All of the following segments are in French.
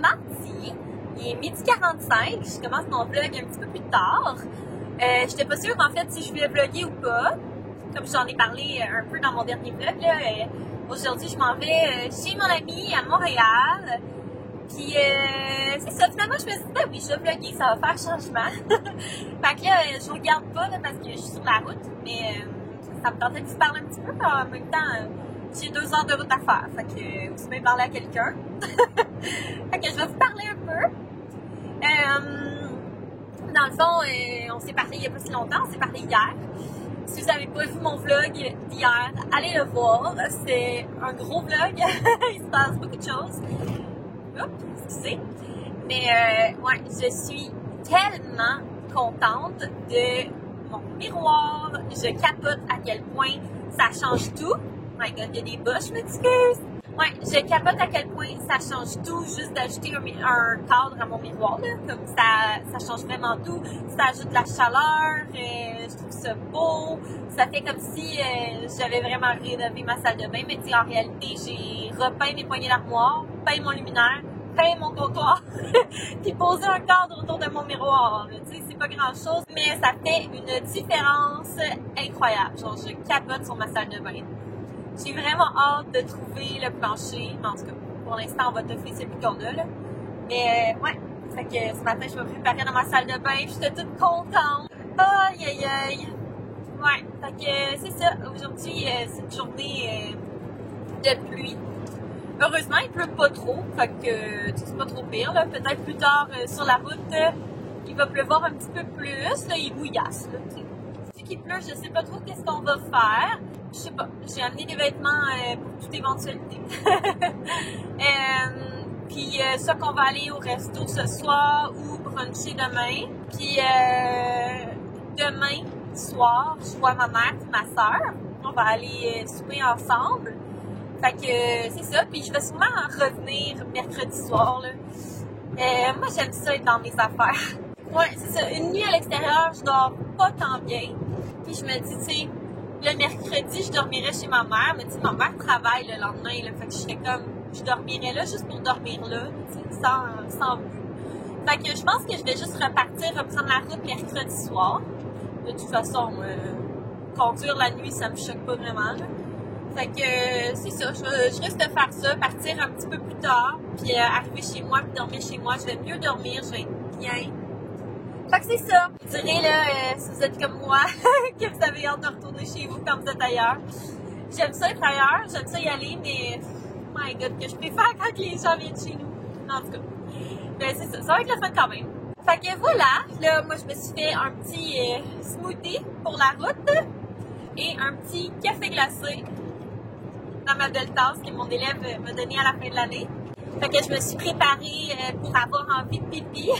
mardi, il est 12h45, je commence mon vlog un petit peu plus tard. J'étais pas sûre en fait si je voulais vlogger ou pas, comme j'en ai parlé un peu dans mon dernier vlog. Aujourd'hui, je m'en vais chez mon ami à Montréal. Puis c'est ça, finalement je me suis dit, ben oui, je vais vlogger, ça va faire changement. Fait que là, je regarde pas là, parce que je suis sur la route, mais ça me tentait de vous parler un petit peu, en même temps, j'ai 2 heures de route à faire, fait que vous pouvez parler à quelqu'un. Fait que je vais vous parler un peu. Dans le fond, on s'est parlé il n'y a pas si longtemps, on s'est parlé hier. Si vous n'avez pas vu mon vlog d'hier, allez le voir, c'est un gros vlog, il se passe beaucoup de choses. Oups, excusez. Mais ouais, je suis tellement contente de mon miroir. Je capote à quel point ça change tout. Oh my god, il y a des bas, je m'excuse. Ouais, je capote à quel point ça change tout, juste d'ajouter un cadre à mon miroir, là. Comme ça change vraiment tout. Ça ajoute de la chaleur, je trouve ça beau. Ça fait comme si j'avais vraiment rénové ma salle de bain, mais tu sais, en réalité, j'ai repeint mes poignées d'armoire, peint mon luminaire, peint mon comptoir, puis posé un cadre autour de mon miroir. Tu sais, c'est pas grand-chose, mais ça fait une différence incroyable. Genre, je capote sur ma salle de bain. J'ai vraiment hâte de trouver le plancher. En tout cas, pour l'instant, on va t'offrir celui qu'on a, là. Mais ouais, fait que ce matin, je me préparais dans ma salle de bain, puis j'étais toute contente. Aïe, aïe, aïe. Ouais, fait que c'est ça. Aujourd'hui, c'est une journée de pluie. Heureusement, il pleut pas trop, fait que c'est pas trop pire, là. Peut-être plus tard, sur la route, il va pleuvoir un petit peu plus. Là, il bouillasse, là, tu sais. Vu qu'il pleut, je sais pas trop qu'est-ce qu'on va faire. Je sais pas, j'ai amené des vêtements pour toute éventualité. Puis ça qu'on va aller au resto ce soir ou bruncher demain. Puis demain soir, je vois ma mère et ma soeur. On va aller souper ensemble. Fait que c'est ça. Puis je vais sûrement revenir mercredi soir, là. Moi, j'aime ça être dans mes affaires. Ouais, c'est ça. Une nuit à l'extérieur, je dors pas tant bien. Puis je me dis, tu sais, le mercredi, je dormirais chez ma mère, mais tu sais, ma mère travaille le lendemain, là, fait que je serais comme, je dormirais là juste pour dormir là, tu sais, sans but. Fait que je pense que je vais juste reprendre la route mercredi soir. De toute façon, conduire la nuit, ça me choque pas vraiment, là. Fait que c'est ça, je risque de faire ça, partir un petit peu plus tard, puis arriver chez moi, puis dormir chez moi. Je vais mieux dormir, je vais être bien. Fait que c'est ça. Vous direz là, si vous êtes comme moi, que vous avez hâte de retourner chez vous quand vous êtes ailleurs. J'aime ça être ailleurs, j'aime ça y aller, mais oh my god, que je préfère quand les gens viennent chez nous. En tout cas, ben c'est ça, ça va être le fun quand même. Fait que voilà, là, moi je me suis fait un petit smoothie pour la route et un petit café glacé dans ma belle tasse que mon élève m'a donné à la fin de l'année. Fait que je me suis préparée pour avoir envie de pipi.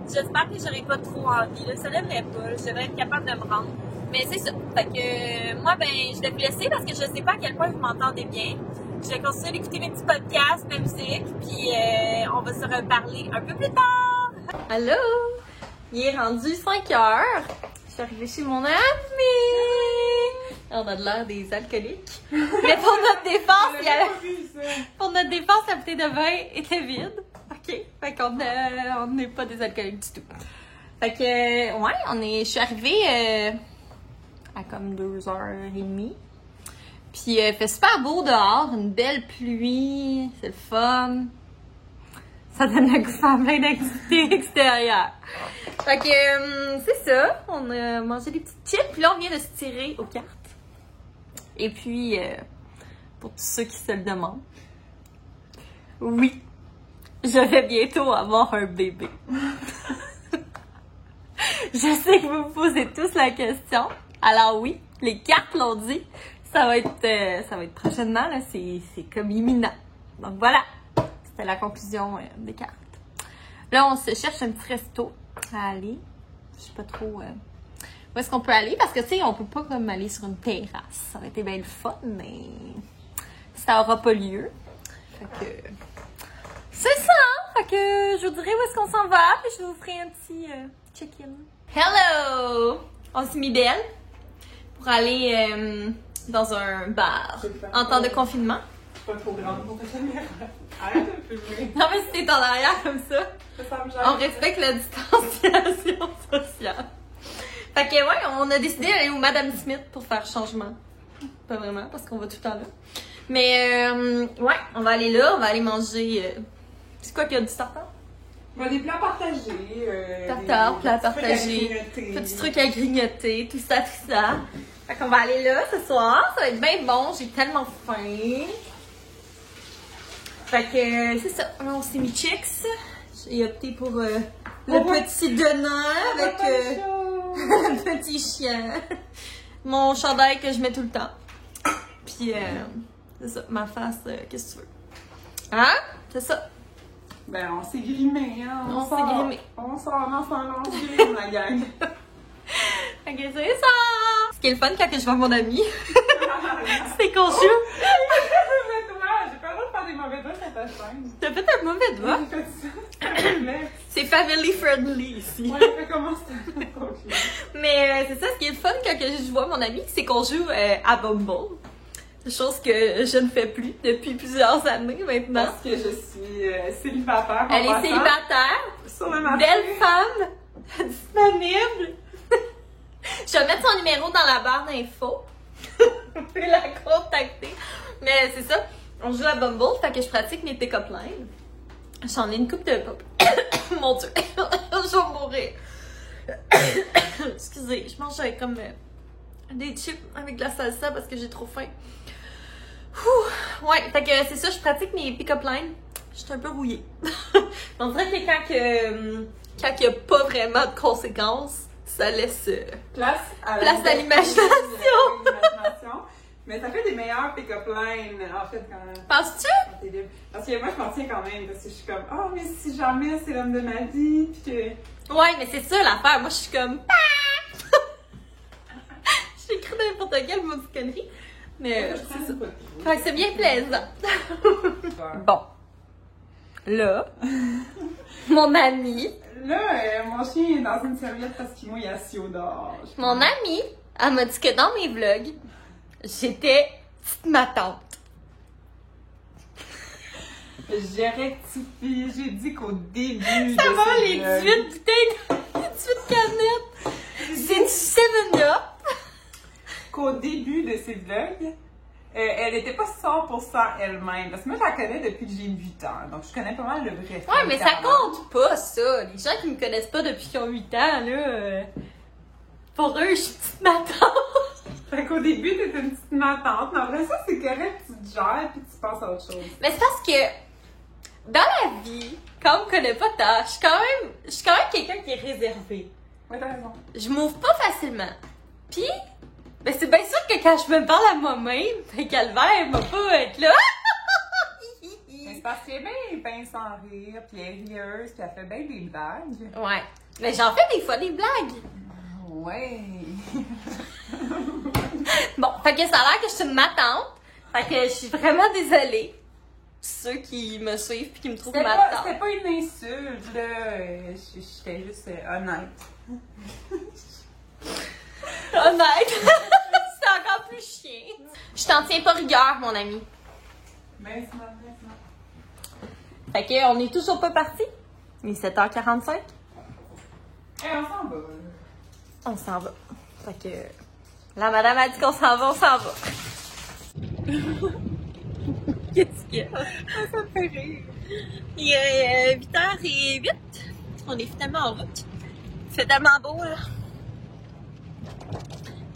J'espère que j'aurai pas trop envie, là. Ça devrait pas, je devrais être capable de me rendre. Mais c'est ça. Fait que moi, ben, je vais vous laisser parce que je sais pas à quel point vous m'entendez bien. Je vais continuer d'écouter mes petits podcasts, ma musique, puis on va se reparler un peu plus tard. Allô! Il est rendu 5 heures. Je suis arrivée chez mon ami. On a de l'air des alcooliques. Mais pour notre défense, la bouteille de vin était vide. OK. Fait qu'on n'est pas des alcooliques du tout. Fait que, ouais, je suis arrivée à comme 2h30. Puis il fait super beau dehors, une belle pluie, c'est le fun. Ça donne le goût de faire plein d'activités extérieures. Fait que, c'est ça. On a mangé des petites chips, puis là, on vient de se tirer aux cartes. Et puis, pour tous ceux qui se le demandent, oui, je vais bientôt avoir un bébé. Je sais que vous vous posez tous la question. Alors oui, les cartes l'ont dit. Ça va être prochainement, là, c'est comme imminent. Donc voilà, c'était la conclusion des cartes. Là, on se cherche un petit resto à aller. Je sais pas trop où est-ce qu'on peut aller, parce que tu sais, on peut pas comme aller sur une terrasse. Ça aurait été bien le fun, mais ça aura pas lieu. Fait que c'est ça! Fait que je vous dirai où est-ce qu'on s'en va, puis je vous ferai un petit check-in. Hello! On s'est mis belle pour aller dans un bar en temps de confinement. Pas trop grande pour ta caméra. Arrête de filmer. Non, mais si t'es en arrière comme ça, Ça me gêne. on respecte la distanciation sociale. Fait que, ouais, on a décidé d'aller au Madame Smith pour faire changement. Pas vraiment, parce qu'on va tout le temps là. Mais, ouais, on va aller là, on va aller manger. C'est quoi qu'il y a du tartare? Des plats partagés. Tartare, plats partagés. Petits trucs à grignoter, tout ça, tout ça. Fait qu'on va aller là ce soir, ça va être bien bon, j'ai tellement faim. Fait que, c'est ça, on s'est mis chicks. J'ai opté pour le petit donneur avec le petit chien. Mon chandail que je mets tout le temps. Puis, c'est ça, ma face, qu'est-ce que tu veux? Hein? C'est ça. Ben, on s'est grimé, hein. On s'est grimé. On sort ensemble en film, la gang. Ok, c'est ça! Ce qui est le fun quand je vois mon ami, c'est qu'on joue. J'ai pas le droit de faire des mauvais doigts sur ta chaîne. T'as fait un mauvais doigt. J'ai fait ça. C'est family friendly ici. Ouais, fait comment ça? Mais c'est ça, ce qui est le fun quand je vois mon ami, c'est qu'on joue à Bumble. Chose que je ne fais plus depuis plusieurs années maintenant. Parce que je suis célibataire. Elle est célibataire, Sur le marché. belle femme, disponible. Je vais mettre son numéro dans la barre d'infos. Vous pouvez la contacter. Mais c'est ça, on joue à Bumble, fait que je pratique mes pick-up lines. J'en ai une coupe de... Mon Dieu, je vais mourir. Excusez, je mange comme des chips avec de la salsa parce que j'ai trop faim. Ouais, fait que c'est ça, je pratique mes pick-up lines. Je suis un peu rouillée. On dirait que quand il n'y a pas vraiment de conséquences, ça laisse Place à l'imagination. Mais ça fait des meilleurs pick-up lines, en fait, quand Penses-tu? quand t'es libre. Parce que moi, je m'en tiens quand même, parce que je suis comme, oh, mais si jamais c'est l'homme de ma vie, pis que... Ouais, mais c'est ça l'affaire. Moi, je suis comme... J'écris n'importe quelle maudite connerie. Mais c'est ça. Fait que c'est bien plaisant. Bon. Là, mon ami... Là, mon chien est dans une serviette parce qu'il mouille assis au dehors. Mon amie, elle m'a dit que dans mes vlogs, j'étais petite ma tante. J'ai rectifié, j'ai dit qu'au début Ça de va, ce les vlog, 18 bouteilles, les 18 canettes. C'est du 7-Up. qu'au début de ces vlogs, elle n'était pas 100% elle-même. Parce que moi, je la connais depuis que j'ai 8 ans. Donc, je connais pas mal le vrai. Ouais, mais ça compte pas, ça. Les gens qui me connaissent pas depuis qu'ils ont 8 ans, là, pour eux, je suis petite ma tante. Fait qu'au début, t'étais une petite matante. Mais après ça, c'est correct, tu te gères puis tu passes à autre chose. Mais c'est parce que, dans la vie, quand on me connaît pas tant, je suis quand même quelqu'un qui est réservé. Ouais, t'as raison. Je m'ouvre pas facilement. Puis, ben c'est bien sûr que quand je me parle à moi-même, fait Calvaire va pas être là. Mais c'est parce qu'elle est bien sans rire, puis elle est rieuse, puis elle fait bien des blagues. Ouais. Mais j'en fais des fois des blagues. Ouais. Bon, fait que ça a l'air que je suis ma tante. Fait que je suis vraiment désolée. Ceux qui me suivent puis qui me trouvent C'était ma pas, tante. c'était pas une insulte, là. J'étais juste honnête. Honnête. C'est encore plus chien. Je t'en tiens pas rigueur, mon ami. Ben, c'est normal. Fait que on est toujours pas partis. Il est 7h45. Eh, on s'en va. On s'en va. Fait que la madame a dit qu'on s'en va, on s'en va. Qu'est-ce qu'il y a? Ça me fait rire. Il est 8h08. On est finalement en route. Il fait tellement beau, là.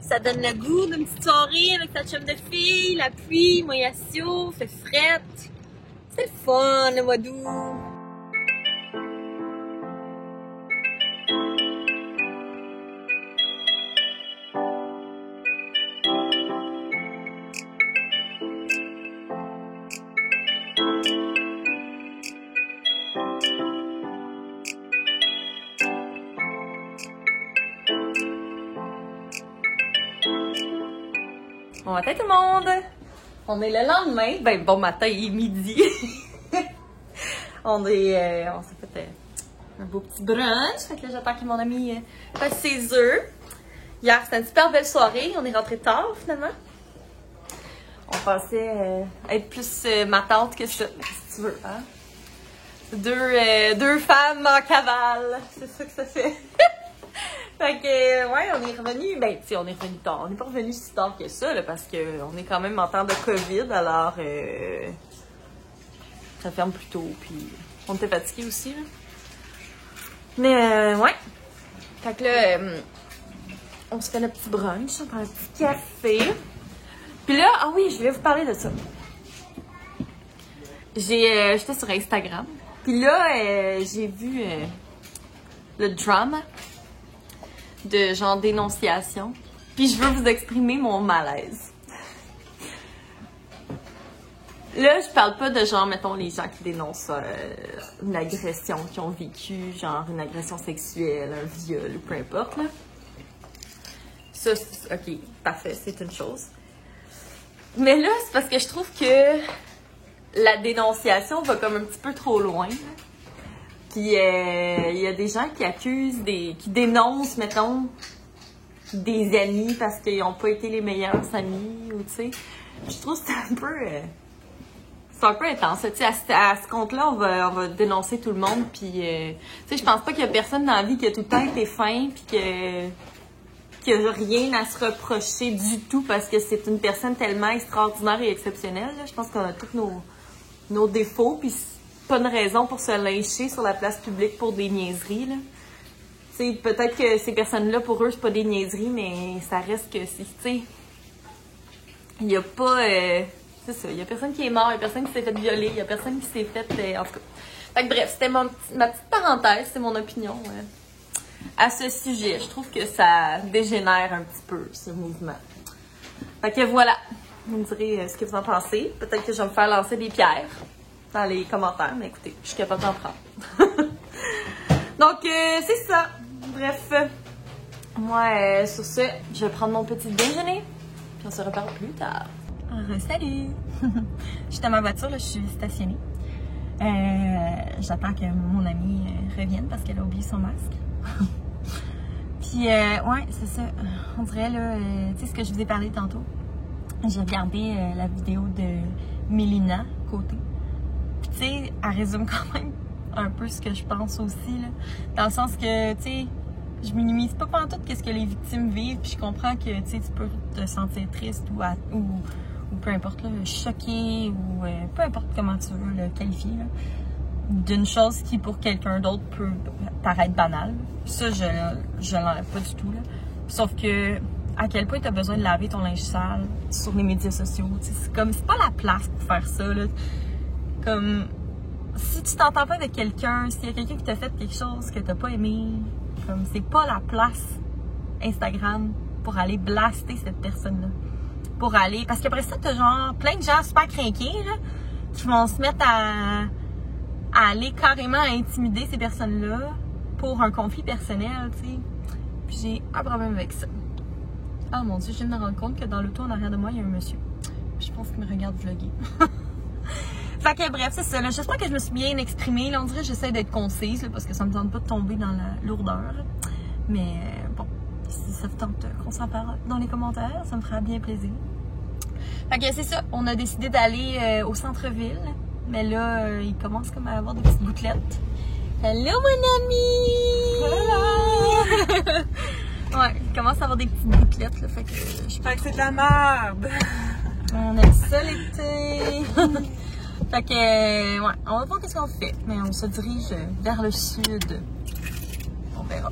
Ça donne le goût d'une petite soirée avec sa chum de fille, la pluie, moyasio, fait frette. C'est le fun, le mois d'août. Bon matin tout le monde! On est le lendemain, ben bon matin et midi. on s'est fait un beau petit brunch, fait que là j'attends que mon ami fasse ses œufs. Hier c'était une super belle soirée, on est rentré tard finalement. On pensait être plus ma tante que ça, si tu tu veux, hein? Deux femmes en cavale, c'est ça que ça fait. Fait que, ouais, on est revenu, ben, tu sais, on est revenu tard. On n'est pas revenu si tard que ça, là, parce qu'on est quand même en temps de COVID, alors ça ferme plus tôt, puis on était fatigués aussi, là. Mais, ouais. Fait que là, on se fait notre petit brunch, on prend un petit café. Puis là, ah oui, je voulais vous parler de ça. J'étais sur Instagram, puis là, j'ai vu le drama de genre dénonciation. Puis je veux vous exprimer mon malaise. Là, je parle pas de genre, mettons, les gens qui dénoncent une agression qu'ils ont vécue, genre une agression sexuelle, un viol, ou peu importe, là. Ça, ok, parfait, c'est une chose. Mais là, c'est parce que je trouve que la dénonciation va comme un petit peu trop loin. Puis il y a des gens qui accusent, qui dénoncent, mettons, des amis parce qu'ils n'ont pas été les meilleurs amis, ou tu sais. Je trouve que c'est un peu intense. Tu sais, à ce compte-là, on va dénoncer tout le monde, puis tu sais, je pense pas qu'il y a personne dans la vie qui a tout le temps été fin, puis qu'il n'y a rien à se reprocher du tout parce que c'est une personne tellement extraordinaire et exceptionnelle, là. Je pense qu'on a tous nos défauts, puis pas une raison pour se lyncher sur la place publique pour des niaiseries, là. Tu sais, peut-être que ces personnes-là, pour eux, c'est pas des niaiseries, mais ça reste que tu sais, il y a pas, c'est ça, il y a personne qui est mort, il y a personne qui s'est fait violer, il y a personne qui s'est fait, en tout cas. Fait que bref, c'était ma petite parenthèse, c'est mon opinion à ce sujet. Je trouve que ça dégénère un petit peu, ce mouvement. Fait que voilà, vous me direz ce que vous en pensez. Peut-être que je vais me faire lancer des pierres dans les commentaires, mais écoutez, je suis capable d'en prendre. Donc, c'est ça. Bref, moi, sur ce, je vais prendre mon petit déjeuner, puis on se reparle plus tard. Salut! Je suis dans ma voiture, là, je suis stationnée. J'attends que mon amie revienne parce qu'elle a oublié son masque. Puis, ouais, c'est ça. On dirait, là, tu sais, ce que je vous ai parlé tantôt. J'ai regardé la vidéo de Mélina Côté. Puis, tu sais, elle résume quand même un peu ce que je pense aussi, là. Dans le sens que, tu sais, je minimise pas pantoute qu'est-ce que les victimes vivent. Puis, je comprends que, tu sais, tu peux te sentir triste ou peu importe, là, choqué ou peu importe comment tu veux le qualifier, là, d'une chose qui pour quelqu'un d'autre peut paraître banale. Ça, je l'enlève pas du tout, là. Sauf que à quel point tu as besoin de laver ton linge sale sur les médias sociaux, c'est comme, c'est pas la place pour faire ça, là. Comme, si tu t'entends pas avec quelqu'un, s'il y a quelqu'un qui t'a fait quelque chose que t'as pas aimé, comme, c'est pas la place Instagram pour aller blaster cette personne-là. Pour aller, parce qu'après ça, t'as genre plein de gens super crinqués, là, qui vont se mettre à aller carrément à intimider ces personnes-là pour un conflit personnel, tu sais. Puis j'ai un problème avec ça. Oh mon Dieu, je viens de me rendre compte que dans l'auto en arrière de moi, il y a un monsieur. Je pense qu'il me regarde vlogger. Fait que bref, c'est ça. J'espère que je me suis bien exprimée. Là, on dirait que j'essaie d'être concise, là, parce que ça me tente pas de tomber dans la lourdeur. Mais bon, si ça vous tente qu'on s'en parle dans les commentaires, ça me fera bien plaisir. Fait que c'est ça. On a décidé d'aller au centre-ville. Mais là, il commence comme à avoir des petites gouttelettes. Hello, mon ami! Hello! Ouais, il commence à avoir des petites gouttelettes, là. Fait que c'est de la merde! On aime ça l'été! Fait que, ouais, on va voir qu'est-ce qu'on fait. Mais on se dirige vers le sud. On verra.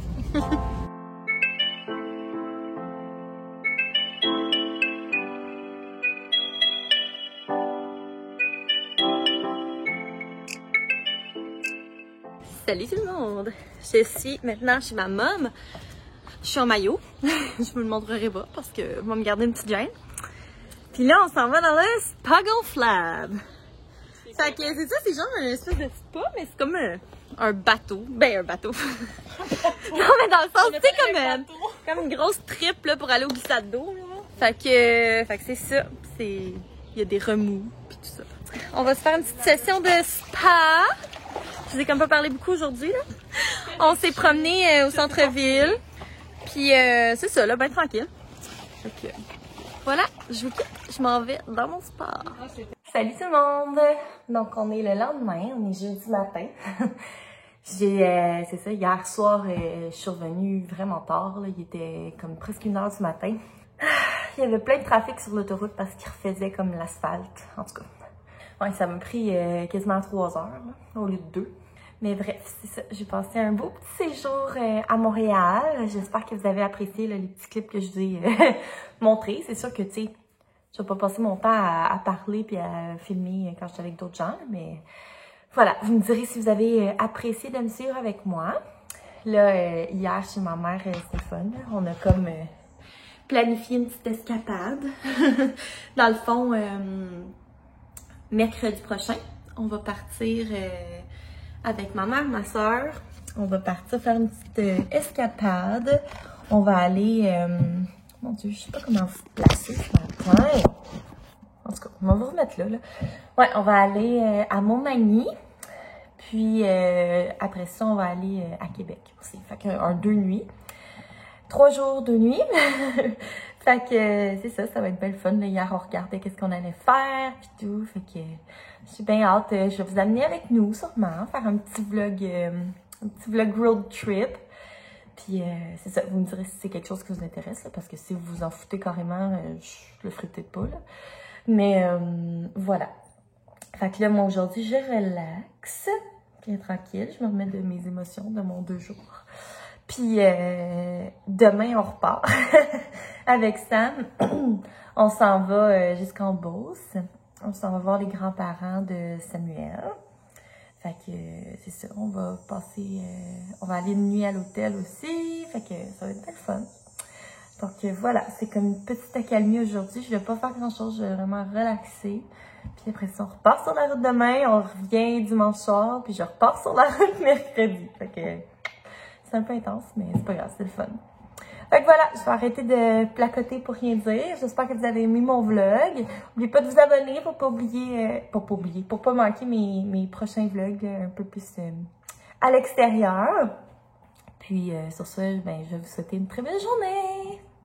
Salut tout le monde! Je suis maintenant chez ma mom. Je suis en maillot. Je vous le montrerai pas parce que je vais me garder une petite gêne. Puis là, on s'en va dans le Spoggle Flab. Fait que c'est ça, c'est genre un espèce de spa, mais c'est comme un bateau. Ben, un bateau. Non, mais dans le sens, tu sais, comme une grosse trip là, pour aller au glissade d'eau. Fait que c'est ça. Il y a des remous, puis tout ça. On va se faire une petite session de spa. Je vous ai comme pas parlé beaucoup aujourd'hui, là. On s'est promené au centre-ville. Puis c'est ça, là, ben tranquille. Fait que, voilà, je vous quitte. Je m'en vais dans mon spa. Salut tout le monde! Donc on est le lendemain, on est jeudi matin. C'est ça, hier soir, je suis revenue vraiment tard, là. Il était comme presque 1h du matin. Il y avait plein de trafic sur l'autoroute parce qu'il refaisait comme l'asphalte, en tout cas. Ouais, ça m'a pris quasiment 3 heures, là, au lieu de 2. Mais bref, c'est ça, j'ai passé un beau petit séjour à Montréal. J'espère que vous avez apprécié là, les petits clips que je vous ai montrés. C'est sûr que, tu sais, je vais pas passer mon temps à parler puis à filmer quand je suis avec d'autres gens, mais voilà, vous me direz si vous avez apprécié de me suivre avec moi. Là, hier, chez ma mère, c'était fun. Là. On a comme planifié une petite escapade. Dans le fond, mercredi prochain, on va partir avec ma mère, ma soeur. On va partir faire une petite escapade. On va aller... mon Dieu, je sais pas comment vous placer ce matin. En tout cas, on va vous remettre là. Ouais, on va aller à Montmagny. Puis après ça, on va aller à Québec aussi. Fait qu'un 2 nuits. 3 jours, 2 nuits. Fait que c'est ça, ça va être belle fun. Là, hier, on regardait qu'est-ce qu'on allait faire puis tout. Fait que je suis bien hâte. Je vais vous amener avec nous sûrement. Faire un petit vlog road trip. Puis c'est ça, vous me direz si c'est quelque chose qui vous intéresse, là, parce que si vous vous en foutez carrément, je le ferai peut-être pas, là. Mais voilà. Fait que là, moi, aujourd'hui, je relaxe, bien tranquille. Je me remets de mes émotions de mon 2 jours. Puis demain, on repart avec Sam. On s'en va jusqu'en Beauce. On s'en va voir les grands-parents de Samuel. Fait que c'est ça, on va passer, on va aller une nuit à l'hôtel aussi, fait que ça va être très fun. Donc voilà, c'est comme une petite accalmie aujourd'hui, je vais pas faire grand chose, je vais vraiment relaxer. Puis après ça, on repart sur la route demain, on revient dimanche soir, puis je repars sur la route mercredi. Fait que c'est un peu intense, mais c'est pas grave, c'est le fun. Fait que voilà, je vais arrêter de placoter pour rien dire. J'espère que vous avez aimé mon vlog. N'oubliez pas de vous abonner pour pas oublier, pour pas manquer mes prochains vlogs un peu plus à l'extérieur. Puis sur ce, ben, je vais vous souhaiter une très belle journée.